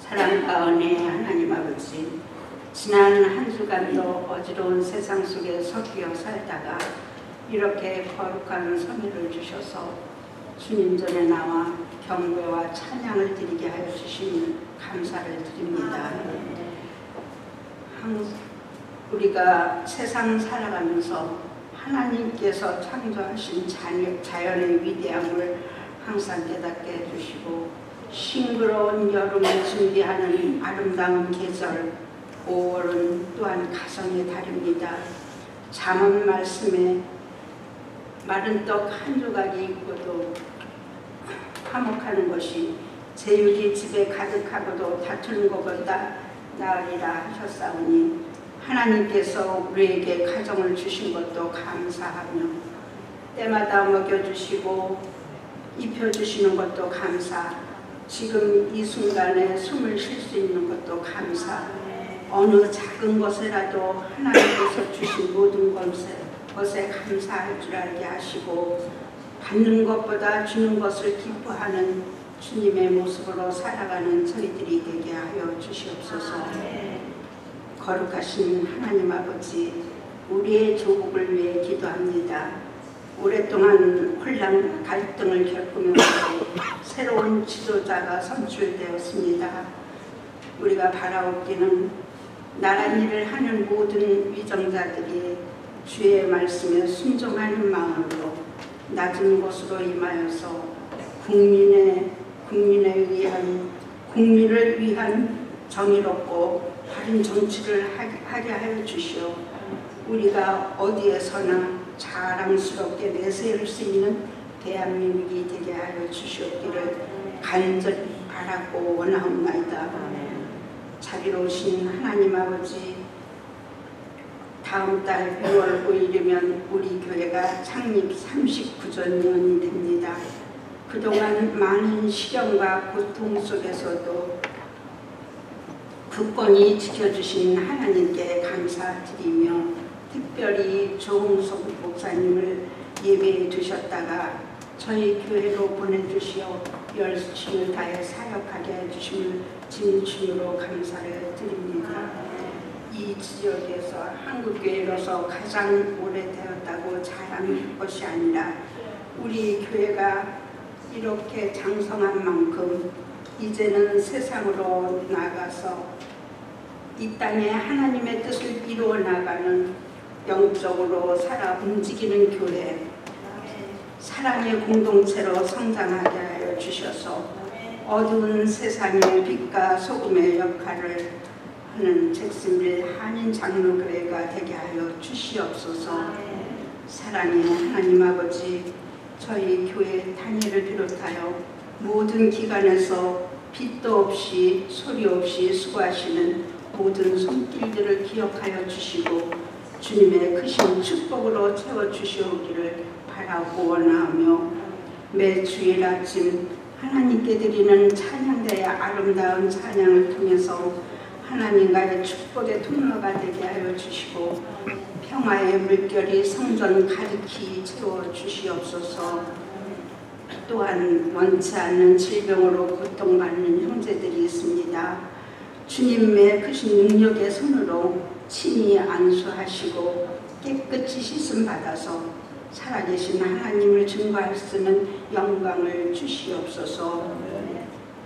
사랑과 은혜의 하나님 아버지, 지난 한 주간도 어지러운 세상 속에 섞여 살다가 이렇게 거룩한 성회를 주셔서 주님 전에 나와 경배와 찬양을 드리게 하여 주시니 감사를 드립니다. 우리가 세상 살아가면서 하나님께서 창조하신 자연의 위대함을 항상 깨닫게 해주시고, 싱그러운 여름을 준비하는 아름다운 계절 5월은 또한 가정의 달입니다. 잠언 말씀에 마른 떡 한 조각이 있고도 화목하는 것이 제육이 집에 가득하고도 다투는 것보다 나으리라 하셨사오니, 하나님께서 우리에게 가정을 주신 것도 감사하며 때마다 먹여주시고 입혀주시는 것도 감사, 지금 이 순간에 숨을 쉴 수 있는 것도 감사, 어느 작은 것이라도 하나님께서 주신 모든 것에 감사할 줄 알게 하시고, 받는 것보다 주는 것을 기뻐하는 주님의 모습으로 살아가는 저희들이 되게 하여 주시옵소서. 거룩하신 하나님 아버지, 우리의 조국을 위해 기도합니다. 오랫동안 혼란, 갈등을 겪으면서 새로운 지도자가 선출되었습니다. 우리가 바라옵기는 나란 일을 하는 모든 위정자들이 주의 말씀에 순종하는 마음으로 낮은 곳으로 임하여서 국민을 위한 정의롭고 바른 정치를 하게 하여 주시오. 우리가 어디에서나 자랑스럽게 내세울 수 있는 대한민국이 되게 하여 주시옵기를 간절히 바라고 원하옵나이다. 자비로우신 하나님 아버지, 다음 달 6월 5일이면 우리 교회가 창립 39주년이 됩니다. 그동안 많은 시련과 고통 속에서도 굳건히 지켜주신 하나님께 감사드리며, 특별히 조홍석 목사님을 예배해 주셨다가 저희 교회로 보내주시어 열심을 다해 사역하게 해주심을 진심으로 감사를 드립니다. 이 지역에서 한국교회로서 가장 오래되었다고 자랑할 것이 아니라 우리 교회가 이렇게 장성한 만큼 이제는 세상으로 나가서 이 땅에 하나님의 뜻을 이루어 나가는 영적으로 살아 움직이는 교회, 사랑의 공동체로 성장하게 하여 주셔서 어두운 세상의 빛과 소금의 역할을 하는 잭슨빌 한인 장로교회가 되게 하여 주시옵소서. 사랑의 하나님 아버지, 저희 교회 단위를 비롯하여 모든 기관에서 빛도 없이 소리 없이 수고하시는 모든 손길들을 기억하여 주시고 주님의 크신 축복으로 채워주시오기를 바라고 원하며, 매 주일 아침 하나님께 드리는 찬양대의 아름다운 찬양을 통해서 하나님과의 축복의 통로가 되게 하여 주시고, 평화의 물결이 성전 가득히 채워주시옵소서. 또한 원치 않는 질병으로 고통받는 형제들이 있습니다. 주님의 크신 능력의 손으로 친히 안수하시고 깨끗이 씻음 받아서 살아계신 하나님을 증거할 수 있는 영광을 주시옵소서.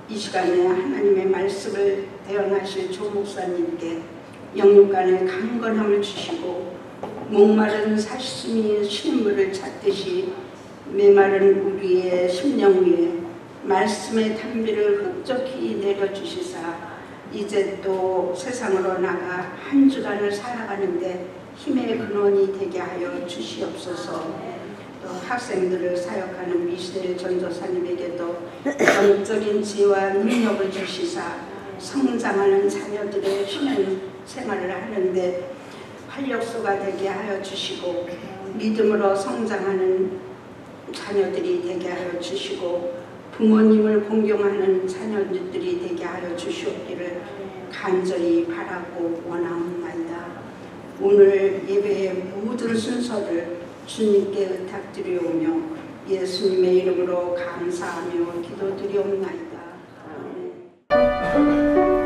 이 시간에 하나님의 말씀을 대언하실 조 목사님께 영육간의 강건함을 주시고, 목마른 사슴이 쉬는 물을 찾듯이 메마른 우리의 심령 위에 말씀의 담비를 흡족히 내려주시사 이제 또 세상으로 나가 한 주간을 살아가는데 힘의 근원이 되게 하여 주시옵소서. 또 학생들을 사역하는 미셸 전도사님에게도 영적인 지혜와 능력을 주시사 성장하는 자녀들의 신앙 생활을 하는데 활력소가 되게 하여 주시고, 믿음으로 성장하는 자녀들이 되게 하여 주시고, 부모님을 공경하는 자녀들이 되게 하여 주시옵기를 간절히 바라고 원하옵나이다. 오늘 예배의 모든 순서를 주님께 의탁드리오며 예수님의 이름으로 감사하며 기도드리옵나이다. 아멘.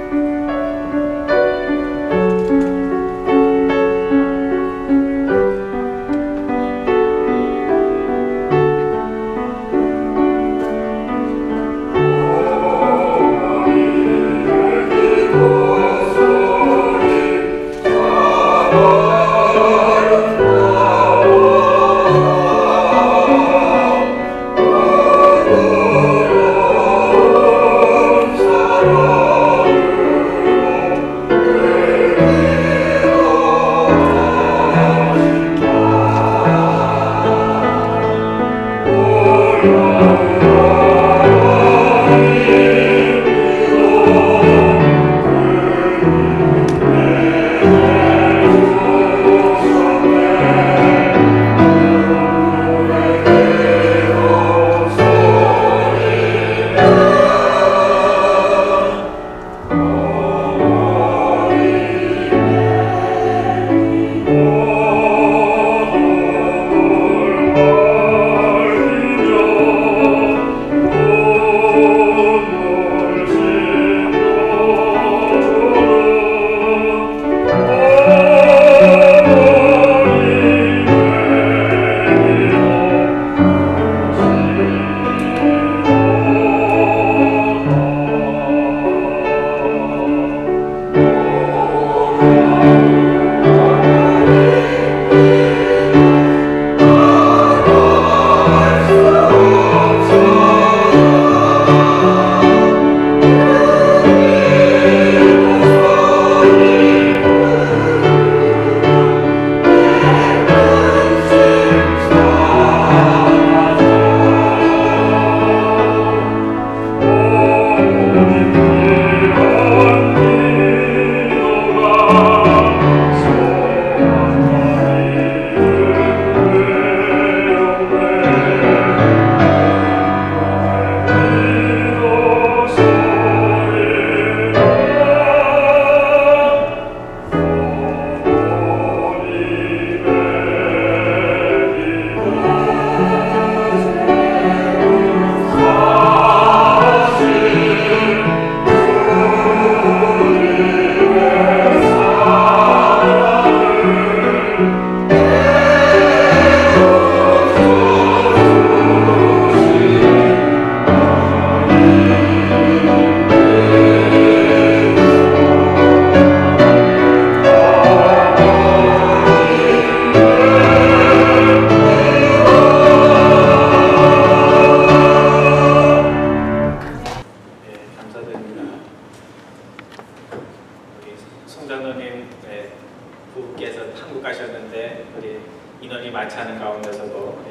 많지 않은 가운데서도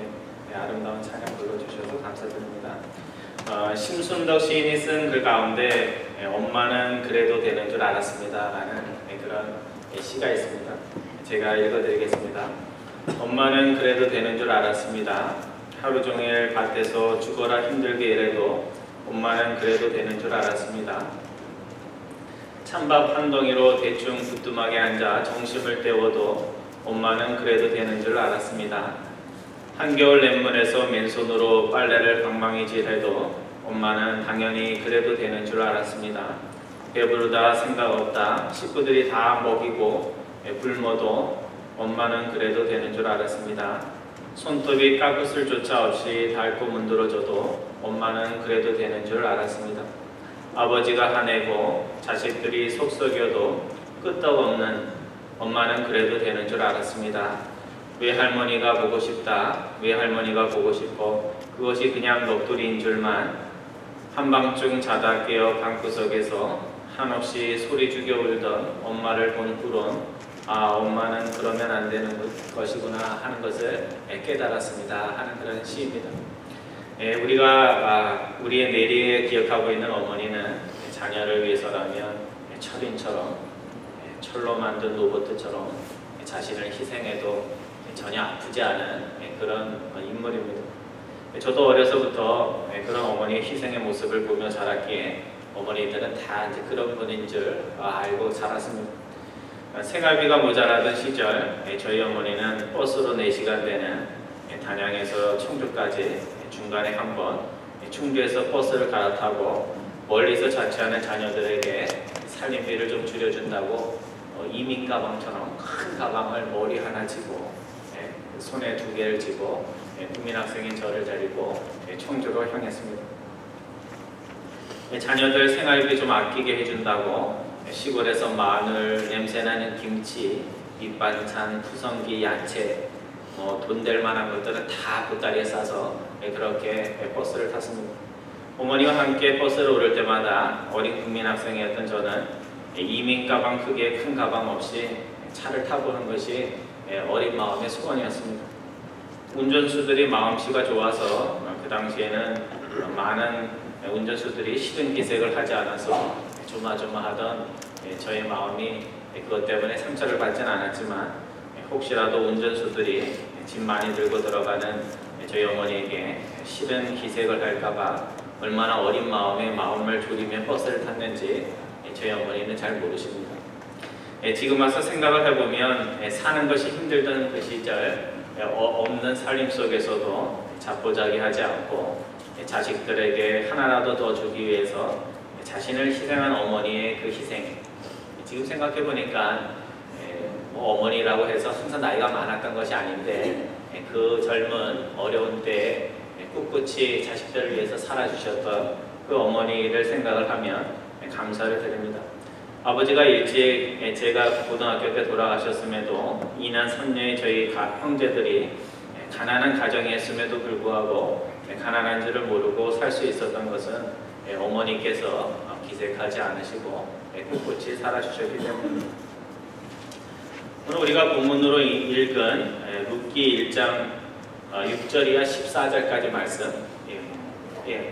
아름다운 찬양 불러주셔서 감사드립니다. 심순덕 시인이 쓴 글 가운데 엄마는 그래도 되는 줄 알았습니다 라는 그런 시가 있습니다. 제가 읽어드리겠습니다. 엄마는 그래도 되는 줄 알았습니다. 하루 종일 밭에서 죽어라 힘들게 일해도 엄마는 그래도 되는 줄 알았습니다. 찬밥 한 덩이로 대충 부뚜막에 앉아 정심을 때워도 엄마는 그래도 되는 줄 알았습니다. 한겨울 냇물에서 맨손으로 빨래를 방망이질해도 엄마는 당연히 그래도 되는 줄 알았습니다. 배부르다 생각 없다 식구들이 다 먹이고 굶어도 엄마는 그래도 되는 줄 알았습니다. 손톱이 깎을 조차 없이 닳고 문드러져도 엄마는 그래도 되는 줄 알았습니다. 아버지가 화내고 자식들이 속썩여도 끄떡없는 엄마는 그래도 되는 줄 알았습니다. 외할머니가 보고 싶다, 외할머니가 보고 싶어 그것이 그냥 넋두리인 줄만 한밤중 자다 깨어 방구석에서 한없이 소리 죽여 울던 엄마를 본 후론 아 엄마는 그러면 안 되는 것이구나 하는 것을 깨달았습니다 하는 그런 시입니다. 우리가 우리의 내리에 기억하고 있는 어머니는 자녀를 위해서라면 철인처럼 철로 만든 로봇처럼 자신을 희생해도 전혀 아프지 않은 그런 인물입니다. 저도 어려서부터 그런 어머니의 희생의 모습을 보며 자랐기에 어머니들은 다 이제 그런 분인 줄 알고 자랐습니다. 생활비가 모자라던 시절 저희 어머니는 버스로 4시간 되는 단양에서 청주까지 중간에 한번 충주에서 버스를 갈아타고 멀리서 자취하는 자녀들에게 살림비를 좀 줄여준다고 이민 가방처럼 큰 가방을 머리 하나 쥐고 손에 2개를 쥐고 국민학생인 저를 데리고 청주로 향했습니다. 자녀들 생활비 좀 아끼게 해준다고 시골에서 마늘, 냄새나는 김치, 밑반찬, 푸성기, 야채 돈 될 만한 것들은 다 보따리에 싸서 그렇게 버스를 탔습니다. 어머니와 함께 버스를 오를 때마다 어린 국민학생이었던 저는 이민 가방 크기의 큰 가방 없이 차를 타보는 것이 어린 마음의 소원이었습니다. 운전수들이 마음씨가 좋아서 그 당시에는 많은 운전수들이 싫은 기색을 하지 않아서 조마조마하던 저의 마음이 그것 때문에 상처를 받지는 않았지만 혹시라도 운전수들이 짐 많이 들고 들어가는 저희 어머니에게 싫은 기색을 할까봐 얼마나 어린 마음에 마음을 졸이며 버스를 탔는지 저희 어머니는 잘 모르십니다. 지금 와서 생각을 해보면 사는 것이 힘들던 그 시절 없는 살림 속에서도 자포자기하지 않고 자식들에게 하나라도 더 주기 위해서 자신을 희생한 어머니의 그 희생, 지금 생각해보니까 어머니라고 해서 항상 나이가 많았던 것이 아닌데 그 젊은 어려운 때에 꿋꿋이 자식들을 위해서 살아주셨던 그 어머니를 생각을 하면 감사를 드립니다. 아버지가 일찍 제가 고등학교 때 돌아가셨음에도 이난 선녀의 저희 형제들이 가난한 가정이었음에도 불구하고 가난한 줄을 모르고 살 수 있었던 것은 어머니께서 기색하지 않으시고 꿋꿋이 살아주셨기 때문입니다. 오늘 우리가 본문으로 읽은 룻기 1장 6절이야 14절까지 말씀,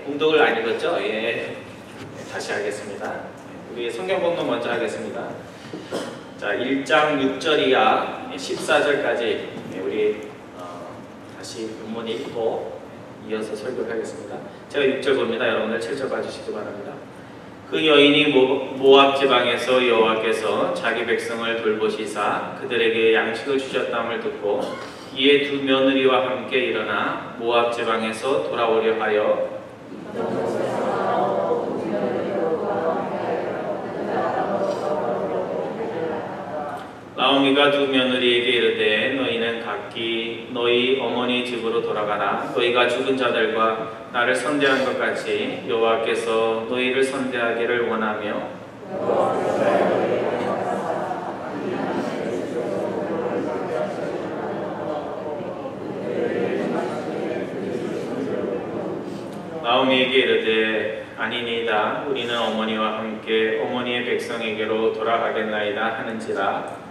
공독을 안 읽었죠? 다시 하겠습니다. 우리 성경 본문 먼저 하겠습니다. 자, 1장 6절이야 14절까지 우리 다시 본문 읽고 이어서 설교를 하겠습니다. 제가 6절 봅니다. 여러분들 7절 봐주시기 바랍니다. 그 여인이 모압 지방에서 여호와께서 자기 백성을 돌보시사 그들에게 양식을 주셨다함을 듣고 이에 두 며느리와 함께 일어나 모압 지방에서 돌아오려 하여 나오미가 두 며느리에게 이르되 너희는 각기 너희 어머니 집으로 돌아가라. 너희가 죽은 자들과 나를 선대한 것 같이 여호와께서 너희를 선대하기를 원하며 나오미에게 이르되 아니니이다. 우리는 어머니와 함께 어머니의 백성에게로 돌아가겠나이다 하는지라.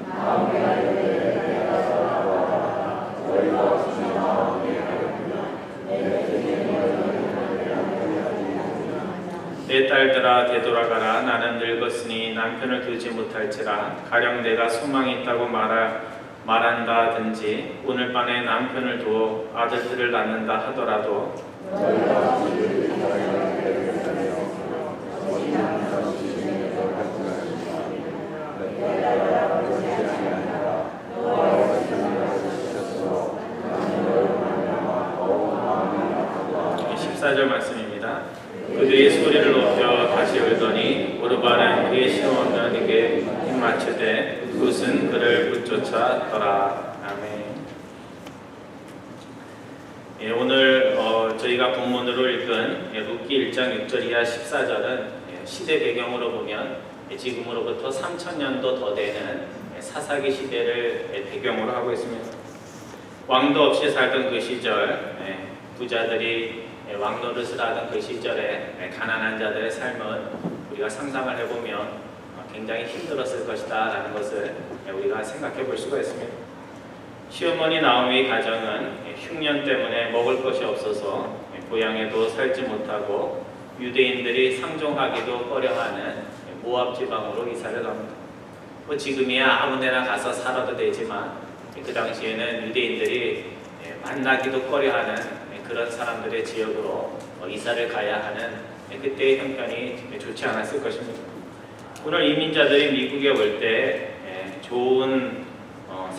내 딸들아 되돌아가라. 나는 늙었으니 남편을 두지 못할지라. 가령 내가 소망이 있다고 말한다든지 오늘 밤에 남편을 두어 아들들을 낳는다 하더라도 말씀입니다. 그들이 소리를 높여 다시 울더니 오르바는 그의 신혼녀에게 힘맞추되 그것은 그를 붙쫓았더라. 아멘. 오늘 저희가 본문으로 읽은 룻기 1장 6절 이하 14절은 시대 배경으로 보면 지금으로부터 3000년도 더 되는 사사기 시대를 배경으로 하고 있습니다. 왕도 없이 살던 그 시절 부자들이 왕노릇을 하던 그 시절에 가난한 자들의 삶은 우리가 상상을 해보면 굉장히 힘들었을 것이다 라는 것을 우리가 생각해 볼 수가 있습니다. 시어머니 나오미 가정은 흉년 때문에 먹을 것이 없어서 고향에도 살지 못하고 유대인들이 상종하기도 꺼려하는 모압 지방으로 이사를 갑니다. 지금이야 아무 데나 가서 살아도 되지만 그 당시에는 유대인들이 만나기도 꺼려하는 그런 사람들의 지역으로 이사를 가야 하는 그때의 형편이 좋지 않았을 것입니다. 오늘 이민자들이 미국에 올 때 좋은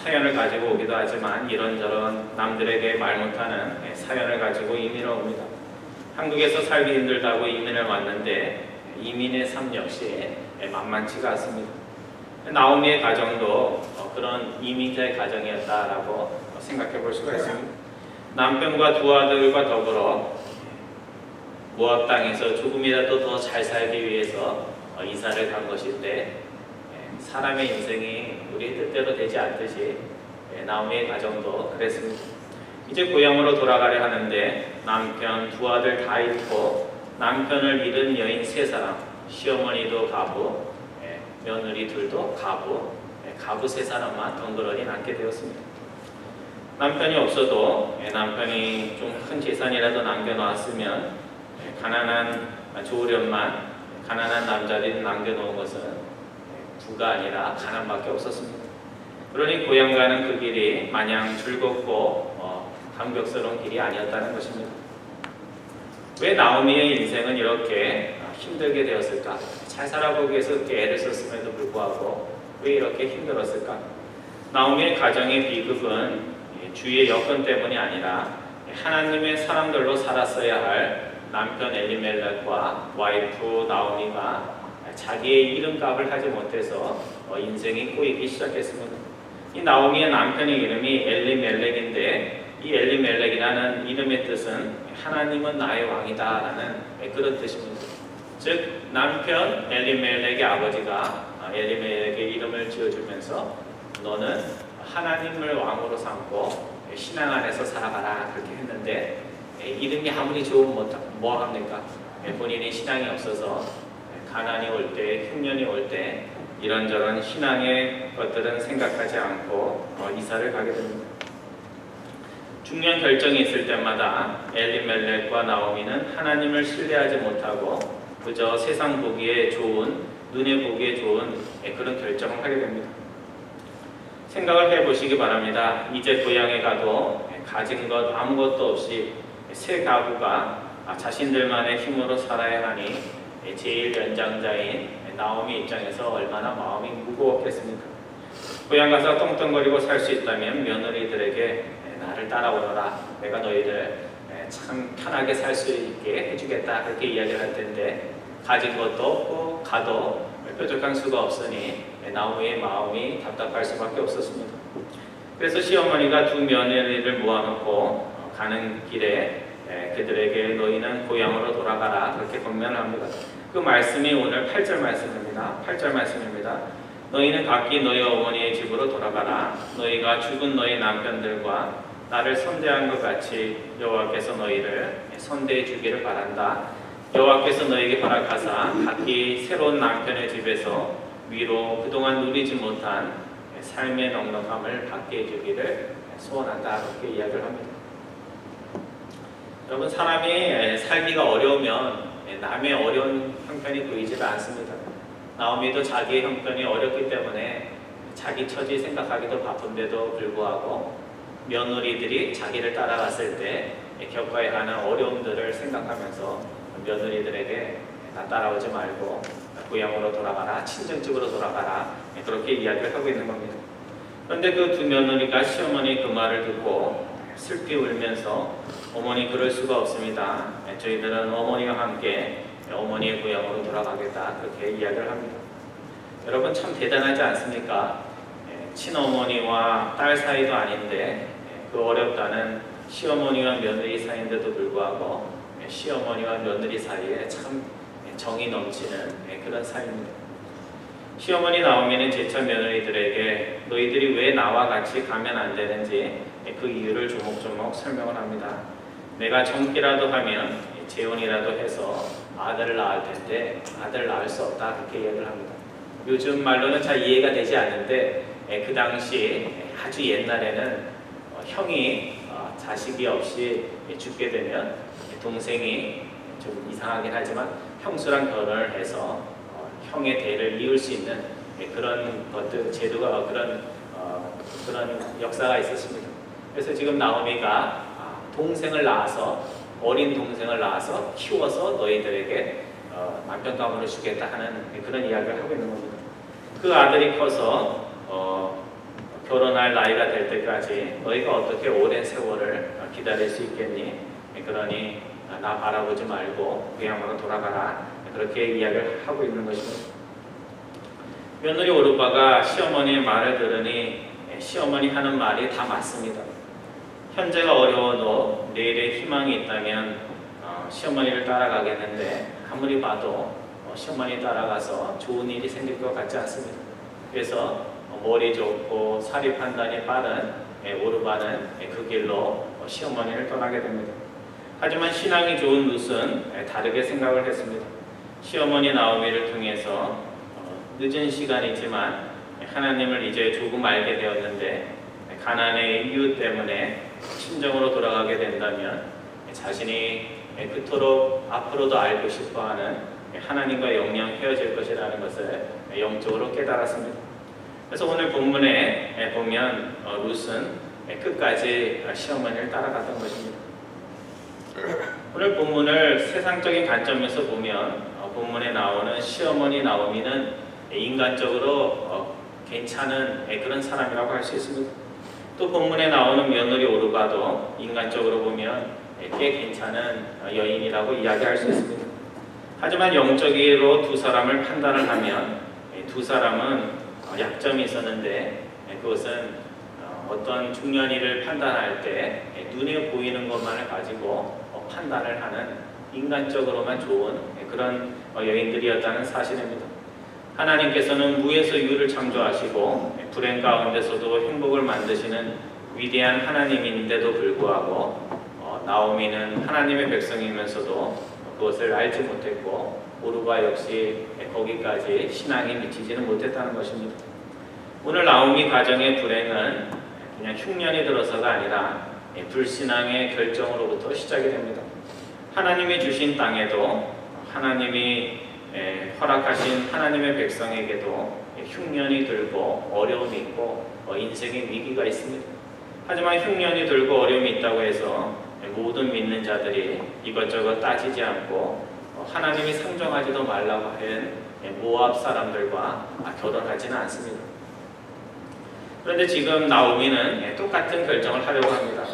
사연을 가지고 오기도 하지만 이런저런 남들에게 말 못하는 사연을 가지고 이민을 옵니다. 한국에서 살기 힘들다고 이민을 왔는데 이민의 삶 역시 만만치가 않습니다. 나오미의 가정도 그런 이민자의 가정이었다라고 생각해 볼 수가 있습니다. 남편과 두 아들과 더불어 모압 땅에서 조금이라도 더 잘 살기 위해서 이사를 간 것인데 사람의 인생이 우리 뜻대로 되지 않듯이 나오미의 가정도 그랬습니다. 이제 고향으로 돌아가려 하는데 남편 두 아들 다 잃고 남편을 잃은 여인 3사람, 시어머니도 가부, 며느리 둘도 가부, 가부 3사람만 덩그러니 남게 되었습니다. 남편이 없어도 남편이 좀 큰 재산이라도 남겨놓았으면 가난한 조우련만 가난한 남자들이 남겨놓은 것은 부가 아니라 가난밖에 없었습니다. 그러니 고향 가는 그 길이 마냥 즐겁고 감격스러운 길이 아니었다는 것입니다. 왜 나오미의 인생은 이렇게 힘들게 되었을까? 잘 살아보기 위해서 그렇게 애를 썼음에도 불구하고 왜 이렇게 힘들었을까? 나오미의 가정의 비극은 주위의 여건 때문이 아니라 하나님의 사람들로 살았어야 할 남편 엘리멜렉과 와이프 나오미가 자기의 이름값을 하지 못해서 인생이 꼬이기 시작했습니다. 이 나오미의 남편의 이름이 엘리멜렉인데 이 엘리멜렉이라는 이름의 뜻은 하나님은 나의 왕이다 라는 그런 뜻입니다. 즉 남편 엘리멜렉의 아버지가 엘리멜렉의 이름을 지어주면서 너는 하나님을 왕으로 삼고 신앙 안에서 살아가라 그렇게 했는데 이름이 아무리 좋으면 뭐합니까? 본인이 신앙이 없어서 가난이 올 때, 흉년이 올 때 이런저런 신앙의 것들은 생각하지 않고 이사를 가게 됩니다. 중요한 결정이 있을 때마다 엘리멜렉과 나오미는 하나님을 신뢰하지 못하고 그저 세상 보기에 좋은, 눈에 보기에 좋은 그런 결정을 하게 됩니다. 생각을 해보시기 바랍니다. 이제 고향에 가도 가진 것 아무것도 없이 세 가구가 자신들만의 힘으로 살아야 하니 제일 연장자인 나오미 입장에서 얼마나 마음이 무거웠겠습니까? 고향 가서 떵떵거리고 살 수 있다면 며느리들에게 나를 따라오너라. 내가 너희를 참 편하게 살 수 있게 해주겠다. 그렇게 이야기를 할 텐데 가진 것도 없고 가도 뾰족한 수가 없으니 나오미의 마음이 답답할 수밖에 없었습니다. 그래서 시어머니가 두 며느리를 모아놓고 가는 길에 그들에게 너희는 고향으로 돌아가라 그렇게 권면을 합니다. 그 말씀이 오늘 8절 말씀입니다. 8절 말씀입니다. 너희는 각기 너희 어머니의 집으로 돌아가라. 너희가 죽은 너희 남편들과 나를 선대한 것 같이 여호와께서 너희를 선대해 주기를 바란다. 여호와께서 너희에게 허락하사 각기 새로운 남편의 집에서 위로 그동안 누리지 못한 삶의 넉넉함을 받게 해주기를 소원한다. 그렇게 이야기를 합니다. 여러분 사람이 살기가 어려우면 남의 어려운 형편이 보이지를 않습니다. 나오미도 자기의 형편이 어렵기 때문에 자기 처지 생각하기도 바쁜데도 불구하고 며느리들이 자기를 따라갔을 때 겪어야 하는 어려움들을 생각하면서 며느리들에게 나 따라오지 말고 고향으로 돌아가라, 친정집으로 돌아가라 그렇게 이야기를 하고 있는 겁니다. 그런데 그 두 며느리가 시어머니 그 말을 듣고 슬피 울면서 어머니 그럴 수가 없습니다. 저희들은 어머니와 함께 어머니의 고향으로 돌아가겠다 그렇게 이야기를 합니다. 여러분 참 대단하지 않습니까? 친어머니와 딸 사이도 아닌데 그 어렵다는 시어머니와 며느리 사이인데도 불구하고 시어머니와 며느리 사이에 참 정이 넘치는 그런 사이입니다. 시어머니 나오미는 제차 며느리들에게 너희들이 왜 나와 같이 가면 안 되는지 그 이유를 조목조목 설명을 합니다. 내가 젊기라도 하면 재혼이라도 해서 아들을 낳을 텐데 아들을 낳을 수 없다 그렇게 이야기를 합니다. 요즘 말로는 잘 이해가 되지 않는데 그 당시 아주 옛날에는 형이 자식이 없이 죽게 되면 동생이 좀 이상하긴 하지만 형수랑 결혼을 해서 형의 대를 이을 수 있는 그런 것들 제도가 그런 역사가 있었습니다. 그래서 지금 나오미가 동생을 낳아서 어린 동생을 낳아서 키워서 너희들에게 남편감으로 주겠다 하는 그런 이야기를 하고 있는 겁니다. 그 아들이 커서 결혼할 나이가 될 때까지 너희가 어떻게 오랜 세월을 기다릴 수 있겠니? 그러니 나 바라보지 말고 고향으로 돌아가라. 그렇게 이야기를 하고 있는 것입니다. 며느리 오르바가 시어머니의 말을 들으니 시어머니 하는 말이 다 맞습니다. 현재가 어려워도 내일의 희망이 있다면 시어머니를 따라가겠는데 아무리 봐도 시어머니 따라가서 좋은 일이 생길 것 같지 않습니다. 그래서 머리 좋고 사리 판단이 빠른 오르바는 그 길로 시어머니를 떠나게 됩니다. 하지만 신앙이 좋은 룻은 다르게 생각을 했습니다. 시어머니 나오미를 통해서 늦은 시간이지만 하나님을 이제 조금 알게 되었는데 가나안의 이유 때문에 친정으로 돌아가게 된다면 자신이 그토록 앞으로도 알고 싶어하는 하나님과 영영 헤어질 것이라는 것을 영적으로 깨달았습니다. 그래서 오늘 본문에 보면 룻은 끝까지 시어머니를 따라갔던 것입니다. 오늘 본문을 세상적인 관점에서 보면 본문에 나오는 시어머니 나오미는 인간적으로 괜찮은 그런 사람이라고 할 수 있습니다. 또 본문에 나오는 며느리 오르바도 인간적으로 보면 꽤 괜찮은 여인이라고 이야기할 수 있습니다. 하지만 영적으로 두 사람을 판단을 하면 두 사람은 약점이 있었는데 그것은 어떤 중요한 일을 판단할 때 눈에 보이는 것만을 가지고 판단을 하는 인간적으로만 좋은 그런 여인들이었다는 사실입니다. 하나님께서는 무에서 유를 창조하시고 불행 가운데서도 행복을 만드시는 위대한 하나님인데도 불구하고 나오미는 하나님의 백성이면서도 그것을 알지 못했고 오르바 역시 거기까지 신앙이 미치지는 못했다는 것입니다. 오늘 나오미 가정의 불행은 그냥 흉년이 들어서가 아니라 불신앙의 결정으로부터 시작이 됩니다. 하나님이 주신 땅에도 하나님이 허락하신 하나님의 백성에게도 흉년이 들고 어려움이 있고 인생의 위기가 있습니다. 하지만 흉년이 들고 어려움이 있다고 해서 모든 믿는 자들이 이것저것 따지지 않고 하나님이 상정하지도 말라고 한 모압 사람들과 결혼하지는 않습니다. 그런데 지금 나오미는 똑같은 결정을 하려고 합니다.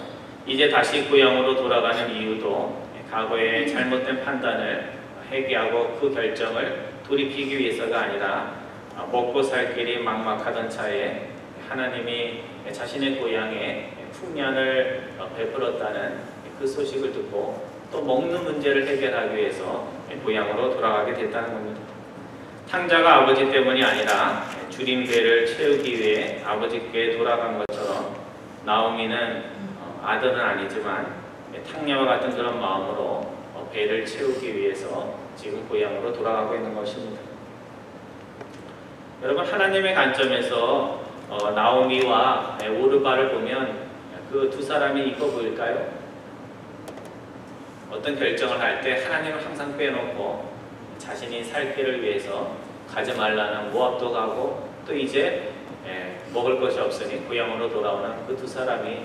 이제 다시 고향으로 돌아가는 이유도 과거의 잘못된 판단을 회개하고 그 결정을 돌이키기 위해서가 아니라 먹고 살 길이 막막하던 차에 하나님이 자신의 고향에 풍년을 베풀었다는 그 소식을 듣고 또 먹는 문제를 해결하기 위해서 고향으로 돌아가게 됐다는 겁니다. 탕자가 아버지 때문이 아니라 줄인 배를 채우기 위해 아버지께 돌아간 것처럼 나오미는 아들은 아니지만 탕녀와 같은 그런 마음으로 배를 채우기 위해서 지금 고향으로 돌아가고 있는 것입니다. 여러분, 하나님의 관점에서 나오미와 오르바를 보면 그 두 사람이 이거 보일까요? 어떤 결정을 할 때 하나님을 항상 빼놓고 자신이 살 길을 위해서 가지 말라는 모압도 가고 또 이제 먹을 것이 없으니 고향으로 돌아오는 그 두 사람이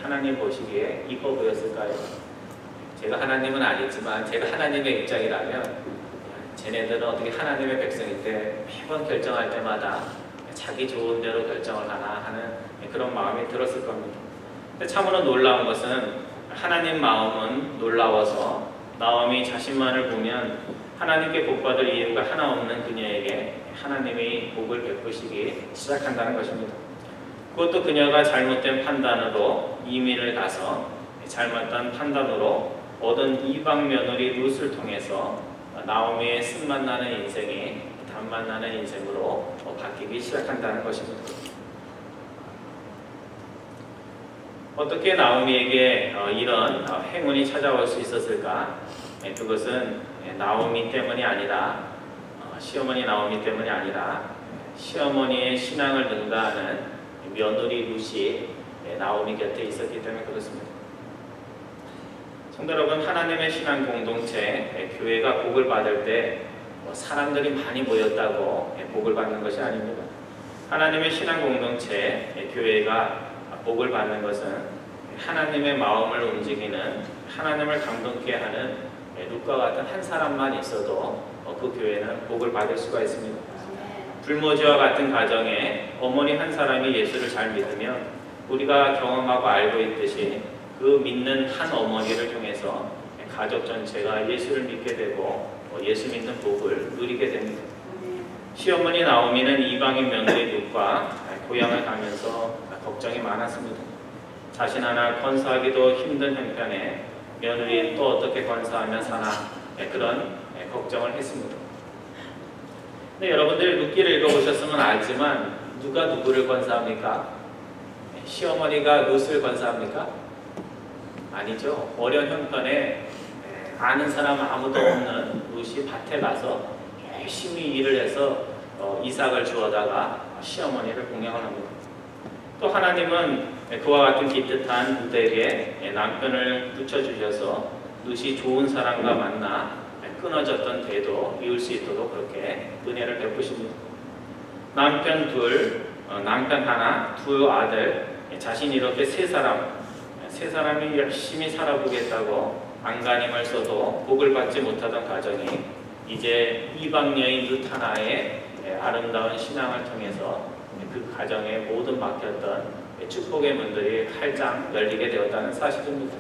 하나님 보시기에 이뻐 보였을까요? 제가 하나님은 아니지만 제가 하나님의 입장이라면 쟤네들은 어떻게 하나님의 백성인데 매번 결정할 때마다 자기 좋은 대로 결정을 하나 하는 그런 마음이 들었을 겁니다. 근데 참으로 놀라운 것은 하나님 마음은 놀라워서 나오미 자신만을 보면 하나님께 복받을 이유가 하나 없는 그녀에게 하나님이 복을 베푸시기 시작한다는 것입니다. 그것도 그녀가 잘못된 판단으로 이민을 가서 잘못된 판단으로 얻은 이방 며느리 룻을 통해서 나오미의 쓴맛 나는 인생이 단맛 나는 인생으로 바뀌기 시작한다는 것입니다. 어떻게 나오미에게 이런 행운이 찾아올 수 있었을까? 그것은 나오미 때문이 아니라 시어머니 나오미 때문이 아니라 시어머니의 신앙을 능가하는 며느리 룻이 나오미 곁에 있었기 때문에 그렇습니다. 성도 여러분, 하나님의 신앙 공동체 교회가 복을 받을 때 사람들이 많이 모였다고 복을 받는 것이 아닙니다. 하나님의 신앙 공동체 교회가 복을 받는 것은 하나님의 마음을 움직이는 하나님을 감동케 하는 룻과 같은 한 사람만 있어도 그 교회는 복을 받을 수가 있습니다. 불모지와 같은 가정에 어머니 한 사람이 예수를 잘 믿으면 우리가 경험하고 알고 있듯이 그 믿는 한 어머니를 통해서 가족 전체가 예수를 믿게 되고 예수 믿는 복을 누리게 됩니다. 시어머니 나오미는 이방인 며느리 룻과 고향을 가면서 걱정이 많았습니다. 자신 하나 건사하기도 힘든 형편에 며느리 또 어떻게 건사하며 사나 그런 걱정을 했습니다. 근데 여러분들 룻기를 읽어보셨으면 알지만 누가 누구를 건사합니까? 시어머니가 룻을 건사합니까? 아니죠. 어려운 형편에 아는 사람 아무도 없는 룻이 밭에 가서 열심히 일을 해서 이삭을 주워다가 시어머니를 공양을 합니다. 또 하나님은 그와 같은 기특한 룻에게 남편을 붙여주셔서 룻이 좋은 사람과 만나 끊어졌던 대도 이을 수 있도록 그렇게 은혜를 베푸십니다. 남편 둘, 남편 하나, 두 아들, 자신이 이렇게 세 사람이 열심히 살아보겠다고 안간힘을 써도 복을 받지 못하던 가정이 이제 이방 여인 룻 하나의 아름다운 신앙을 통해서 그 가정에 모든 막혔던 축복의 문들이 활짝 열리게 되었다는 사실입니다.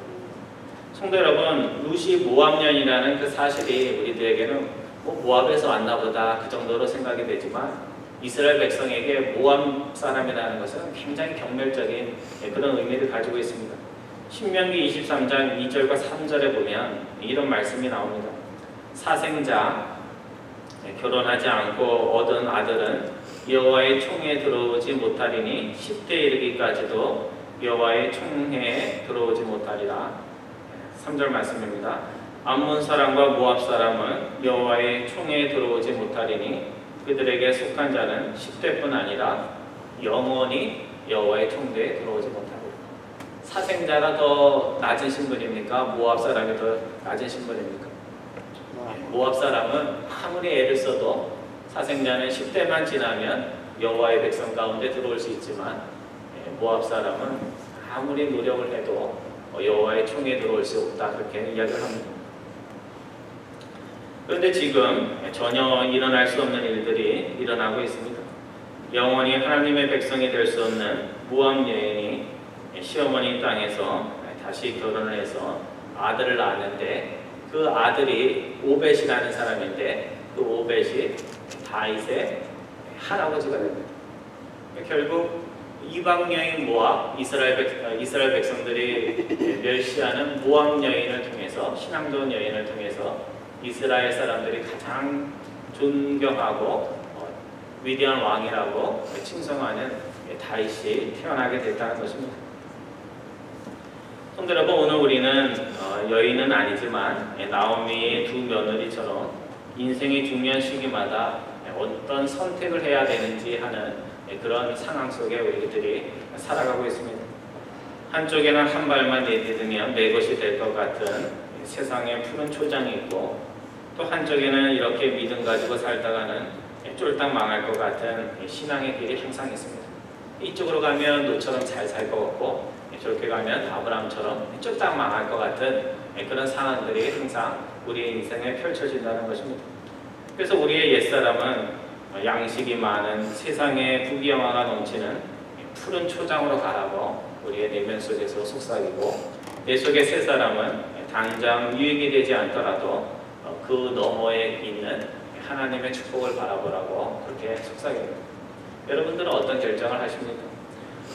성도 여러분, 룻이 모압년이라는 그 사실이 우리들에게는 모압에서 왔나 보다 그 정도로 생각이 되지만 이스라엘 백성에게 모압 사람이라는 것은 굉장히 경멸적인 그런 의미를 가지고 있습니다. 신명기 23장 2절과 3절에 보면 이런 말씀이 나옵니다. 사생자, 결혼하지 않고 얻은 아들은 여호와의 총회에 들어오지 못하리니 10대 이르기까지도 여호와의 총회에 들어오지 못하리라. 3절 말씀입니다. 암몬 사람과 모압 사람은 여호와의 총회에 들어오지 못하리니 그들에게 속한 자는 10대뿐 아니라 영원히 여호와의 총대에 들어오지 못하리라. 사생자가 더 낮은 신분입니까? 모압 사람이 더 낮은 신분입니까? 모압 사람은 아무리 애를 써도 사생자는 10대만 지나면 여호와의 백성 가운데 들어올 수 있지만 모압 사람은 아무리 노력을 해도 여호와의 총에 들어올 수 없다 그렇게 이야기를 합니다. 그런데 지금 전혀 일어날 수 없는 일들이 일어나고 있습니다. 영원히 하나님의 백성이 될 수 없는 모압 여인이 시어머니 땅에서 다시 결혼을 해서 아들을 낳았는데 그 아들이 오벳이라는 사람인데 그 오벳이 다윗의 할아버지가 됩니다. 결국 이방 여인 모압, 이스라엘 백성들이 멸시하는 모압 여인을 통해서 신앙 좋은 여인을 통해서 이스라엘 사람들이 가장 존경하고 위대한 왕이라고 칭송하는 다윗이 태어나게 됐다는 것입니다. 성도 여러분, 오늘 우리는 여인은 아니지만 나오미의 두 며느리처럼 인생의 중요한 시기마다 어떤 선택을 해야 되는지 하는 그런 상황 속에 우리들이 살아가고 있습니다. 한쪽에는 한 발만 내딛으면 내 것이 될 것 같은 세상의 푸른 초장이 있고 또 한쪽에는 이렇게 믿음 가지고 살다가는 쫄딱 망할 것 같은 신앙의 길이 항상 있습니다. 이쪽으로 가면 노처럼 잘 살 것 같고 저렇게 가면 아브라함처럼 쫄딱 망할 것 같은 그런 상황들이 항상 우리의 인생에 펼쳐진다는 것입니다. 그래서 우리의 옛사람은 양식이 많은 세상의 부귀영화가 넘치는 푸른 초장으로 가라고 우리의 내면 속에서 속삭이고 내 속의 새 사람은 당장 유익이 되지 않더라도 그 너머에 있는 하나님의 축복을 바라보라고 그렇게 속삭입니다. 여러분들은 어떤 결정을 하십니까?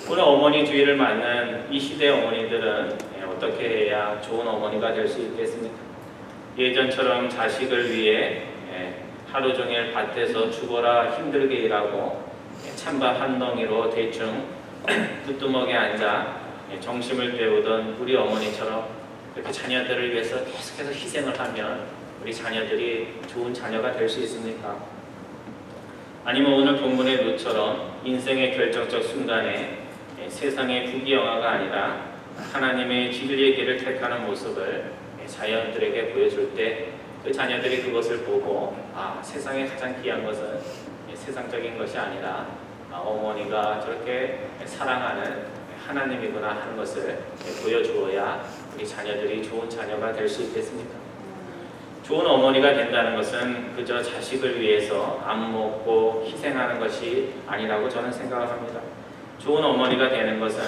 오늘 어머니 주의를 맞는 이 시대의 어머니들은 어떻게 해야 좋은 어머니가 될 수 있겠습니까? 예전처럼 자식을 위해 하루 종일 밭에서 죽어라 힘들게 일하고 찬밥 한 덩이로 대충 부뚜먹에 앉아 정심을 때우던 우리 어머니처럼 이렇게 자녀들을 위해서 계속해서 희생을 하면 우리 자녀들이 좋은 자녀가 될 수 있습니까? 아니면 오늘 본문의 룻처럼 인생의 결정적 순간에 세상의 부귀영화가 아니라 하나님의 진리의 길을 택하는 모습을 자녀들에게 보여줄 때 그 자녀들이 그것을 보고 세상에 가장 귀한 것은 세상적인 것이 아니라 어머니가 저렇게 사랑하는 하나님이구나 하는 것을 보여주어야 우리 자녀들이 좋은 자녀가 될 수 있겠습니까? 좋은 어머니가 된다는 것은 그저 자식을 위해서 안 먹고 희생하는 것이 아니라고 저는 생각을 합니다. 좋은 어머니가 되는 것은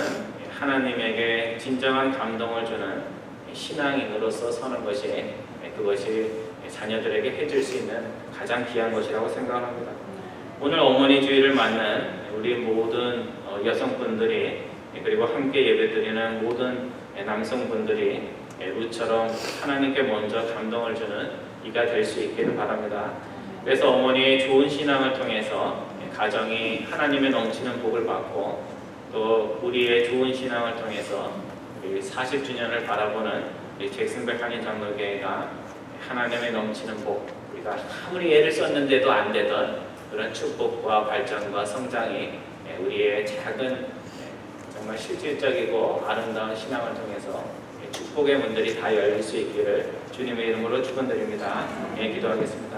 하나님에게 진정한 감동을 주는 신앙인으로서 서는 것이 그것이 자녀들에게 해줄 수 있는 가장 귀한 것이라고 생각을 합니다. 오늘 어머니 주의를 맞는 우리 모든 여성분들이 그리고 함께 예배드리는 모든 남성분들이 룻처럼 하나님께 먼저 감동을 주는 이가 될 수 있기를 바랍니다. 그래서 어머니의 좋은 신앙을 통해서 가정이 하나님의 넘치는 복을 받고 또 우리의 좋은 신앙을 통해서 우리 40주년을 바라보는 우리 잭슨백 한인 장로교회가 하나님의 넘치는 복, 우리가 아무리 애를 썼는데도 안 되던 그런 축복과 발전과 성장이 우리의 작은 정말 실질적이고 아름다운 신앙을 통해서 축복의 문들이 다 열릴 수 있기를 주님의 이름으로 축원드립니다. 기도하겠습니다.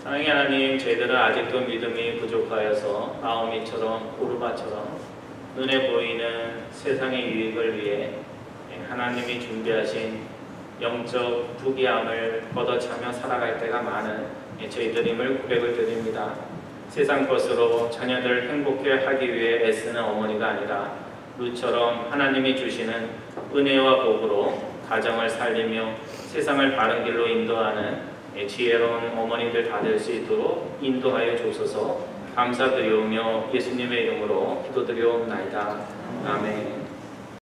사랑의 하나님, 저희들은 아직도 믿음이 부족하여서 나오미처럼 오르바처럼 눈에 보이는 세상의 유익을 위해 하나님이 준비하신 영적 부귀함을 걷어차며 살아갈 때가 많은 저희들임을 고백을 드립니다. 세상 것으로 자녀들을 행복해 하기 위해 애쓰는 어머니가 아니라 룻처럼 하나님이 주시는 은혜와 복으로 가정을 살리며 세상을 바른 길로 인도하는 지혜로운 어머니들 다 될 수 있도록 인도하여 주소서. 감사드리오며 예수님의 이름으로 기도드리옵나이다. 아멘.